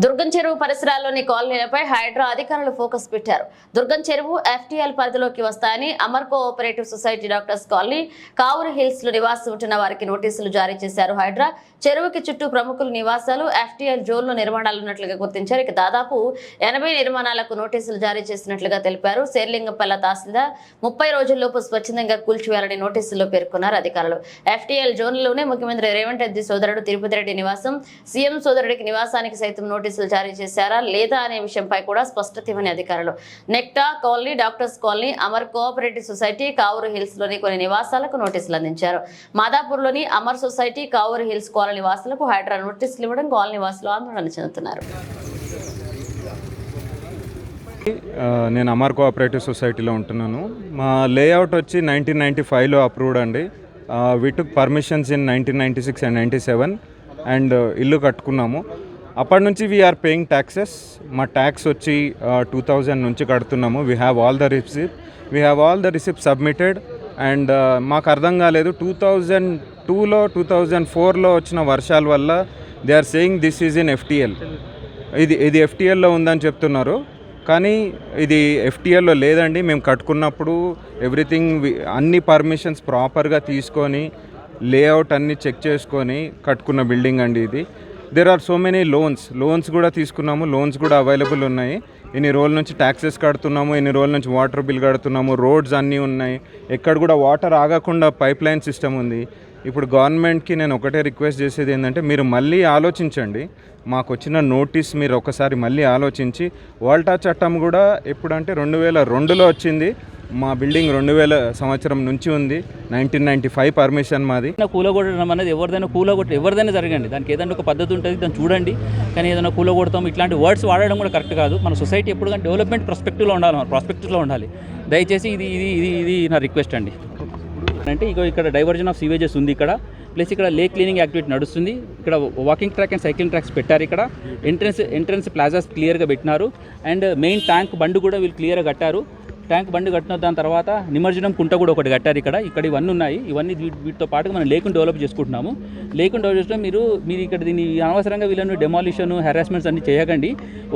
దుర్గం చెరువు పరిసరాల్లోని కాలనీలపై హైడ్రా అధికారులు ఫోకస్ పెట్టారు. దుర్గం చెరువు ఎఫ్టీఎల్ పరిధిలోకి వస్తాయని Amar cooperative society doctors colony, Kavuru hills లో నివాసం ఉంటున్న వారికి నోటీసులు జారీ చేశారు. హైడ్రా చెరువుకి చుట్టూ ప్రముఖుల నివాసాలు, ఎఫ్టీఎల్ జోన్లో నిర్మాణాలు ఉన్నట్లుగా గుర్తించారు. ఇక దాదాపు 80 నిర్మాణాలకు నోటీసులు జారీ చేసినట్లుగా తెలిపారు. శేర్లింగంపల్ల తహసీల్దార్ 30 రోజుల్లోపు స్వచ్ఛందంగా కూల్చివేయాలని నోటీసుల్లో పేర్కొన్నారు అధికారులు. ఎఫ్టీఎల్ జోన్లోనే ముఖ్యమంత్రి రేవంత్ రెడ్డి సోదరుడు తిరుపతి రెడ్డి నివాసం, సీఎం సోదరుడికి నివాసానికి సైతం నోటీసులు జారీ చేశారా లేదా అనే విషయంపై కూడా స్పష్టత ఇవ్వని అధికారులు నెక్టా colony, doctors colony, Amar cooperative society, Kavuru hills లోని కొన్ని నివాసాలకు నోటీసులు అందించారు. మాదాపూర్ లోని Amar society, Kavuru hills colony నివాసులకు హైడ్రా నోటీసులు ఇవ్వడం కాలనీ నివాసులు ఆందోళన చెందుతున్నారు. నేను అమర్ కోఆపరేటివ్ సొసైటీలో ఉంటున్నాను. మా లేఅవుట్ వచ్చి 1995లో అప్రూవ్డ్ అండి. We took permissions in 1996 and 97 and ఇల్లు కట్టుకున్నాము. అప్పటి నుంచి వీఆర్ పేయింగ్ ట్యాక్సెస్. మా ట్యాక్స్ వచ్చి 2000 నుంచి కడుతున్నాము. We have all the receipt submitted. And మాకు అర్థం కాలేదు, 2002లో 2004లో వచ్చిన వర్షాల వల్ల they are saying this is in FTL. ఇది ఎఫ్టీఎల్లో ఉందని చెప్తున్నారు, కానీ ఇది ఎఫ్టీఎల్లో లేదండి. మేము కట్టుకున్నప్పుడు ఎవ్రీథింగ్ అన్ని పర్మిషన్స్ ప్రాపర్గా తీసుకొని లేఅవుట్ అన్ని చెక్ చేసుకొని కట్టుకున్న బిల్డింగ్ అండి ఇది. There are so many loans కూడా తీసుకున్నాము. లోన్స్ కూడా అవైలబుల్ ఉన్నాయి. ఇన్ని రోజుల నుంచి ట్యాక్సెస్ కడుతున్నాము, ఇన్ని రోజుల నుంచి వాటర్ బిల్ కడుతున్నాము. రోడ్స్ అన్నీ ఉన్నాయి. ఎక్కడ కూడా వాటర్ ఆగకుండా పైప్ లైన్ సిస్టమ్ ఉంది. ఇప్పుడు గవర్నమెంట్కి నేను ఒకటే రిక్వెస్ట్ చేసేది ఏంటంటే, మీరు మళ్ళీ ఆలోచించండి. మాకు వచ్చిన నోటీస్ మీరు ఒకసారి మళ్ళీ ఆలోచించి, వాల్టా చట్టం కూడా ఎప్పుడంటే 2002లో వచ్చింది. మా బిల్డింగ్ 2000 సంవత్సరం నుంచి ఉంది. 1995 పర్మిషన్ మాది. కూలగొట్టడం అనేది ఎవరిదైనా జరగండి, దానికి ఏదైనా ఒక పద్ధతి ఉంటుంది, దాన్ని చూడండి. కానీ ఏదైనా కూలగొడతాం ఇట్లాంటి వర్డ్స్ వాడడం కూడా కరెక్ట్ కాదు. మన సొసైటీ ఎప్పుడు కానీ డెవలప్మెంట్ ప్రాస్పెక్టివ్లో ఉండాలి. దయచేసి ఇది నా రిక్వెస్ట్ అండి. అంటే ఇక్కడ డైవర్జన్ ఆఫ్ సీవేజెస్ ఉంది ఇక్కడ, ప్లస్ ఇక్కడ లేక్ క్లీనింగ్ యాక్టివిటీ నడుస్తుంది. ఇక్కడ walking track and cycling tracks పెట్టారు. ఇక్కడ ఎంట్రన్స్ ప్లాజాస్ క్లియర్గా పెట్టినారు. అండ్ మెయిన్ ట్యాంక్ బండ్ కూడా వీళ్ళు క్లియర్గా కట్టారు. ట్యాంక్ బండి కట్టిన దాని తర్వాత నిమజ్జనం కుంట కూడా ఒకటి కట్టారు ఇక్కడ ఇవన్నీ ఉన్నాయి. ఇవన్నీ వీటితో పాటుగా మనం లేకుండా డెవలప్ చేసుకుంటున్నాము. లేకుండా డెవలప్ చేసుకుంటే మీరు ఇక్కడ దీన్ని అనవసరంగా వీళ్ళని డెమాలిషన్, హెరాస్మెంట్స్ అన్ని చేయకండి.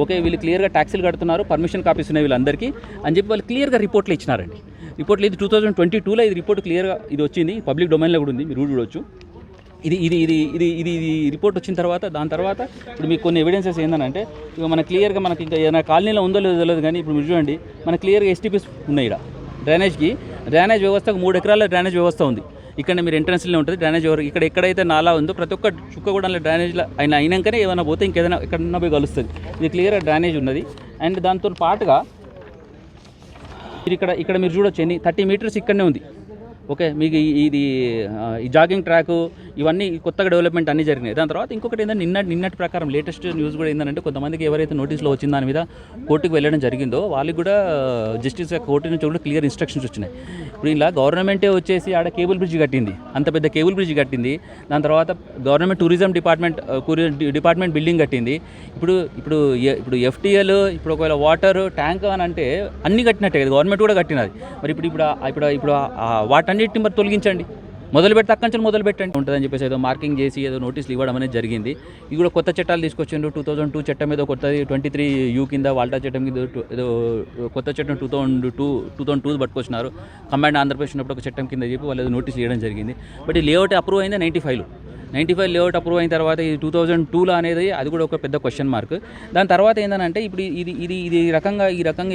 ఓకే, వీళ్ళు క్లియర్గా ట్యాక్సీలు కడుతున్నారు, పర్మిషన్ కాపీస్ ఉన్నాయి వీళ్ళందరికీ అని చెప్పి వాళ్ళు క్లియర్గా రిపోర్ట్లు ఇచ్చినారండి. రిపోర్ట్లు ఇది 2022లో ఇది రిపోర్ట్ క్లియర్గా ఇది వచ్చింది. పబ్లిక్ డొమైన్లో కూడా ఉంది, మీరు చూడవచ్చు. ఇది రిపోర్ట్ వచ్చిన తర్వాత దాని తర్వాత ఇప్పుడు మీకు కొన్ని ఎవిడెన్సెస్ ఏంటంటే, ఇక మన క్లియర్గా మనకి ఇంకా ఏదైనా కాలనీలో ఉందో లేదో తెలియదు, కానీ ఇప్పుడు మీరు చూడండి మన క్లియర్గా ఎస్టీపీస్ ఉన్నాయి. ఇక్కడ డ్రైనేజ్ వ్యవస్థకు 3 ఎకరాల డ్రైనేజ్ వ్యవస్థ ఉంది. ఇక్కడ మీరు ఎంట్రన్స్లో ఉంటుంది డ్రైనేజ్. ఇక్కడ ఎక్కడైతే నాలా ఉందో ప్రతి ఒక్క చుక్క కూడా డ్రైనేజ్లో అయినాకనే ఏమైనా పోతే ఇంకేదైనా ఎక్కడన్నా పోయి కలుస్తుంది. ఇది క్లియర్గా డ్రైనేజ్ ఉన్నది. అండ్ దాంతో పాటుగా ఇక్కడ మీరు చూడొచ్చు, 30 మీటర్స్ ఇక్కడనే ఉంది. ఓకే, మీకు ఈ జాగింగ్ ట్రాక్ ఇవన్నీ కొత్తగా డెవలప్మెంట్ అన్నీ జరిగినాయి. దాని తర్వాత ఇంకొకటి ఏంటంటే నిన్నటి ప్రకారం లేటెస్ట్ న్యూస్ కూడా ఏంటంటే, కొంతమందికి ఎవరైతే నోటీసులో వచ్చిన దాని మీద కోర్టుకు వెళ్ళడం జరిగిందో వాళ్ళకి కూడా జస్టిస్ కోర్టు నుంచి కూడా క్లియర్ ఇన్స్ట్రక్షన్స్ వచ్చినాయి. ఇప్పుడు ఇలా గవర్నమెంటే వచ్చేసి ఆడ కేబుల్ బ్రిడ్జ్ కట్టింది, అంత పెద్ద కేబుల్ బ్రిడ్జ్ కట్టింది. దాని తర్వాత గవర్నమెంట్ టూరిజం డిపార్ట్మెంట్ బిల్డింగ్ కట్టింది. ఇప్పుడు ఎఫ్టీఎల్, ఇప్పుడు ఒకవేళ వాటర్ ట్యాంక్ అని అంటే అన్నీ కట్టినట్టే కదా, గవర్నమెంట్ కూడా కట్టినది. మరి ఇప్పుడు వాటన్నిటిని మరి తొలగించండి, మొదలు పెట్టండి ఉంటుందని చెప్పేసి ఏదో మార్కింగ్ చేసి ఏదో నోటీసులు ఇవ్వడం అనేది జరిగింది. ఇది కూడా కొత్త చట్టాలు తీసుకొచ్చిండ్రు. 2002 చట్టం ఏదో కొత్తది 23U కింద వాల్టా చట్టం కింద ఏదో కొత్త చట్టం 2002 పట్టుకొచ్చినారు. కంబైండ్ ఆంధ్రప్రదేశ్ ఉన్నప్పుడు ఒక చట్టం కింద చెప్పి వాళ్ళు ఏదో నోటీసులు ఇవ్వడం జరిగింది. బట్ ఈ లేఅవుట్ అప్రూవ్ అయింది 95 లేఅవుట్ అప్రూవ్ అయిన తర్వాత ఈ 2002లో అనేది అది కూడా ఒక పెద్ద క్వశ్చన్ మార్క్. దాని తర్వాత ఏంటంటే ఇప్పుడు ఈ రకంగా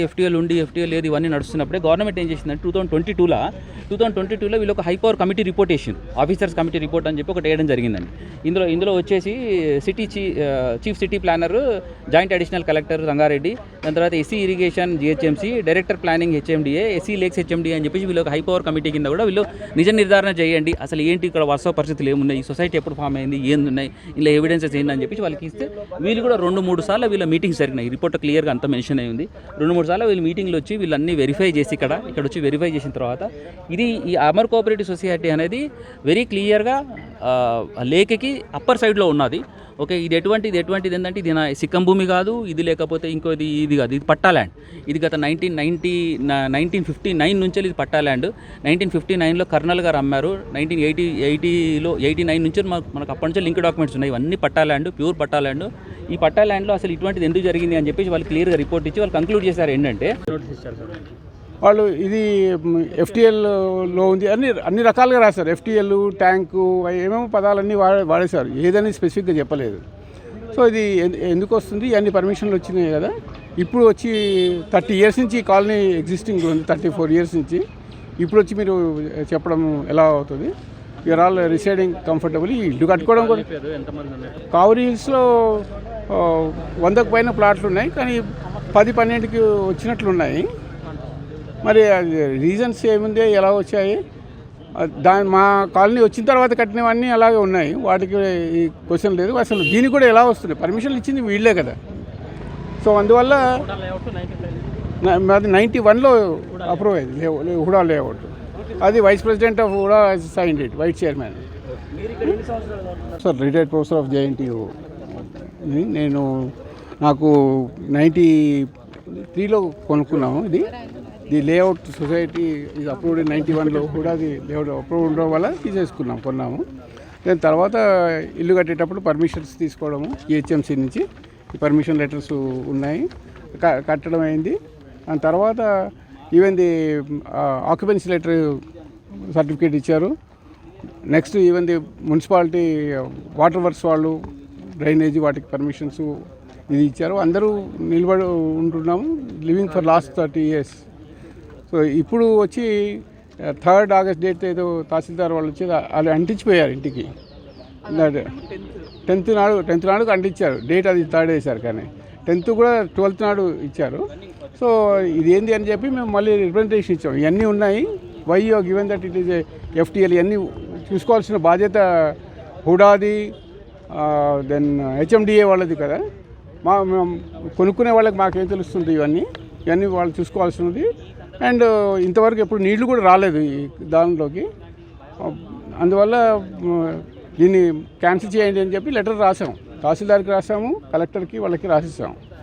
ఎఫ్టీఎల్ లేదు ఇవన్నీ నడుస్తున్నప్పుడే గవర్నమెంట్ ఏం చేసిందంటే 2022లో వీళ్ళు ఒక హై పవర్ కమిటీ రిపోర్ట్ వేసింది, ఆఫీసర్స్ కమిటీ రిపోర్ట్ అని చెప్పి ఒకటి వేయడం జరిగిందండి. ఇందులో వచ్చేసి chief city planar, joint additional collector Rangareddy, దాని తర్వాత SC irrigation GHMC, director planning HMDA, SC lakes HMDA అని చెప్పేసి వీళ్ళు ఒక హై పవర్ కమిటీ కింద కూడా వీళ్ళు నిజ నిర్ధారణ చేయండి, అసలు ఏంటి ఇక్కడ వాస్తవ పరిస్థితులు ఏమున్నాయి, ఈ సొసైటీ ఎప్పుడు ఫామ్ అయింది, ఏందున్నాయి, ఇలా ఎవిడెన్సెస్ ఏంటని చెప్పి వాళ్ళకి ఇస్తే వీళ్ళు కూడా 2-3 సార్లు వీళ్ళ మీటింగ్స్ జరిగినాయి. రిపోర్ట్ క్లియర్గా అంతా మెన్షన్ అయ్యింది. 2-3 సార్లు వీళ్ళు మీటింగ్లో వచ్చి వీళ్ళన్నీ వెరిఫై చేసి ఇక్కడ వచ్చి వెరిఫై చేసిన తర్వాత ఈ అమర్ కోఆపరేటివ్ సొసైటీ అనేది వెరీ క్లియర్గా లేక్కి అప్పర్ సైడ్లో ఉన్నది. ఓకే, ఇది ఎటువంటిది ఏంటంటే ఇది నా సిక్కం భూమి కాదు, ఇది లేకపోతే ఇది కాదు, ఇది పట్టా ల్యాండ్. ఇది గత 1959 నుంచి ఇది పట్టా ల్యాండ్. 1959లో కర్నల్ గారు అమ్మారు. 1989 నుంచి మనకు అప్పటి నుంచి లింక్ డాక్యుమెంట్స్ ఉన్నాయి. ఇవన్నీ పట్టా ల్యాండ్, ప్యూర్ పట్టా ల్యాండ్. ఈ పట్టా ల్యాండ్లో అసలు ఇటువంటిది ఎందుకు జరిగింది అని చెప్పేసి వాళ్ళు క్లియర్గా రిపోర్ట్ ఇచ్చి వాళ్ళు కంక్లూడ్ చేశారు ఏంటంటే వాళ్ళు ఇది ఎఫ్టీఎల్లో ఉంది అన్ని రకాలుగా రాశారు. ఎఫ్టీఎల్, ట్యాంకు, ఏమేమో పదాలన్నీ వాడేశారు, ఏదని స్పెసిఫిక్గా చెప్పలేదు. సో ఇది ఎందుకు వస్తుంది, అన్ని పర్మిషన్లు వచ్చినాయి కదా. ఇప్పుడు వచ్చి 30 ఇయర్స్ నుంచి కాలనీ ఎగ్జిస్టింగ్ ఉంది, 34 ఇయర్స్ నుంచి. ఇప్పుడు వచ్చి మీరు చెప్పడం ఎలా అవుతుంది? You are all residing comfortable. ఇల్లు కట్టుకోవడం కూడా కావూరి హిల్స్లో 100కు పైన ప్లాట్లు ఉన్నాయి, కానీ 10-12కి వచ్చినట్లున్నాయి. మరి రీజన్స్ ఏముంది, ఎలా వచ్చాయి? మా కాలనీ వచ్చిన తర్వాత కట్టినవన్నీ అలాగే ఉన్నాయి, వాటికి ఈ క్వశ్చన్ లేదు. అసలు దీనికి కూడా ఎలా వస్తున్నాయి? పర్మిషన్లు ఇచ్చింది వీళ్ళే కదా. సో అందువల్ల అది 91లో అప్రూవ్ అయింది హుడా లేఅవుట్. అది vice president of HUDA signed it, vice chairman. Sir retired professor of JNTU. నాకు 93లో కొనుక్కున్నాము. ది లేఅవుట్ సొసైటీ ఇది అప్రూవ్డ్ 91లో కూడా అది లేఅవుట్ అప్రూవ్ ఉండడం వల్ల కొన్నాము. దాని తర్వాత ఇల్లు కట్టేటప్పుడు పర్మిషన్స్ తీసుకోవడము జిహెచ్ఎంసీ నుంచి పర్మిషన్ లెటర్స్ ఉన్నాయి, కట్టడం అయింది. దాని తర్వాత even the occupancy letter certificate ఇచ్చారు. Next even the municipality water works వాళ్ళు డ్రైనేజీ వాటికి పర్మిషన్స్ ఇది ఇచ్చారు. అందరూ నిలబడి ఉంటున్నాము, living for last 30 years. So ఇప్పుడు వచ్చి 3rd ఆగస్ట్ డేట్ ఏదో తహసీల్దార్ వాళ్ళు వచ్చి వాళ్ళు అంటించిపోయారు ఇంటికి. 10th నాడు అంటించారు, డేట్ అది 3rd వేశారు, కానీ 10th కూడా 12th నాడు ఇచ్చారు. సో ఇది ఏంది అని చెప్పి మేము మళ్ళీ రిప్రజెంటేషన్ ఇచ్చాం. ఇవన్నీ ఉన్నాయి, why you given that it is FTL, ఇవన్నీ చూసుకోవాల్సిన బాధ్యత హుడాది, దెన్ హెచ్ఎండిఏ వాళ్ళది కదా. మేము కొనుక్కునే వాళ్ళకి మాకేం తెలుస్తుంది, ఇవన్నీ వాళ్ళు చూసుకోవాల్సినది. అండ్ ఇంతవరకు ఎప్పుడు నీళ్లు కూడా రాలేదు ఈ దానిలోకి. అందువల్ల దీన్ని క్యాన్సిల్ చేయండి అని చెప్పి లెటర్ రాసాం, తహసీల్దార్కి రాసాము, కలెక్టర్కి వాళ్ళకి రాసిస్తాం.